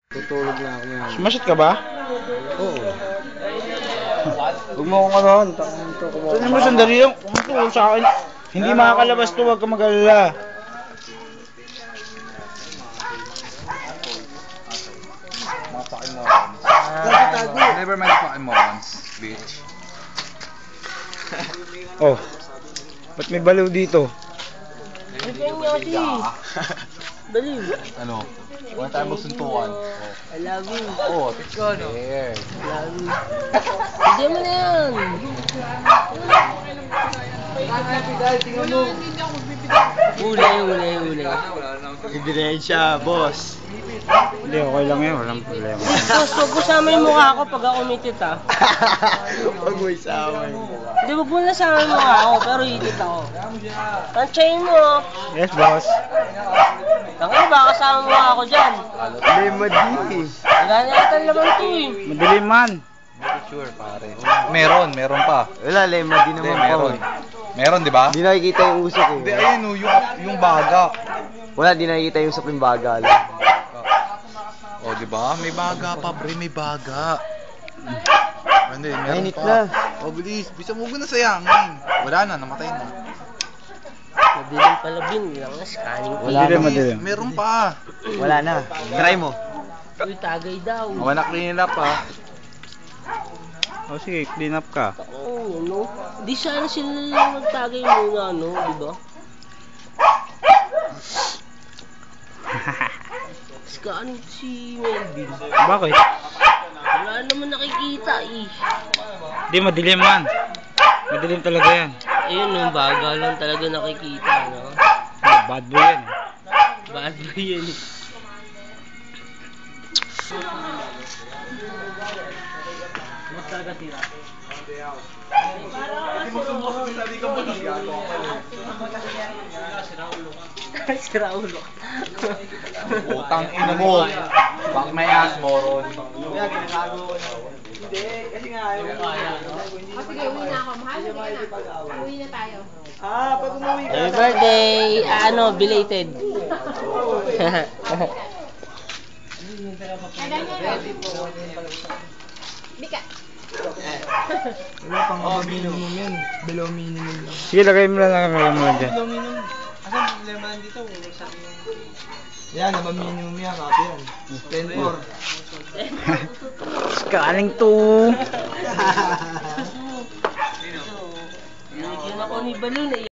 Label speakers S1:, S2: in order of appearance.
S1: Tutulog na ako ngayon.
S2: Sumasyat ka ba?
S1: Oo. Huwag mo akong anohan.
S2: Ito mo sandali lang. Kung sa akin, hindi makakalabas to. Huwag ka mag-alala.
S3: Never mind fucking morons, bitch.
S2: Oh. Ba't may baliw dito?
S4: Baliw.
S3: Ano? Wala tayo magsuntukan.
S4: I love you.
S3: Oo, let's go, no? Yeah.
S4: I love you. Hindi mo na yan. Huli.
S1: Ebidensya, boss.
S2: Hindi, okay lang yan. Walang problema.
S4: Boss, huwag mo sama yung mukha ko pag ako umitit ha.
S1: Huwag mo isama yun.
S4: Hindi, huwag mo na sama yung mukha ko, pero itit ako. Tansyahin mo.
S2: Yes, boss.
S4: Tangin, baka kasama mo ako dyan.
S1: Lemadi.
S4: Wala na yata naman ito eh.
S2: Madilim man.
S3: Sure, pare. Meron pa.
S1: Wala, lemadi
S3: Hindi,
S1: naman
S3: meron.
S1: po.
S3: Meron, di ba?
S1: Di nakikita yung usok
S3: Hindi,
S1: eh.
S3: ayun, no, yung baga.
S1: Wala, di nakikita yung usok yung bagal.
S3: Oh, di ba? May baga pa, pre, may baga. Hindi, meron
S1: Mainit
S3: pa.
S1: na.
S3: Oh, bilis. Bisa mo na sayangin. Wala na, namatay na.
S4: Madilim pala bin, lang na scanning.
S1: Wala
S2: Madilim,
S1: na.
S2: madilim.
S3: Meron pa.
S1: Wala na. Try mo.
S4: Uy, tagay daw.
S3: Oh, na-clean up, ha.
S2: O sige, clean up ka.
S4: Oo, no? Di sana sila lang magtagay muna, no? Di ba? Scanning si Melvin.
S2: Bakit?
S4: Wala naman nakikita eh.
S2: Hindi, madilim man. Madilim talaga yan.
S4: Ayun, no, baga lang talaga nakikita, no?
S2: Bad boy yan.
S4: Bad boy yan eh. Sira ulo.
S3: Utang ina mo. Bak may ass, moron.
S5: Sige, uwi na ako. Mahal, sige na. Uwi na tayo.
S4: Happy birthday! Belated.
S5: Bika.
S1: Wala pang minimum yan. Below minimum lang.
S2: Sige, lagay mo lang dyan.
S1: Asan problema nandito? Yan, naba minimum yan. Copy yan. 10-4.
S2: Scanning to.
S4: Nagyan ako ni Balloon eh.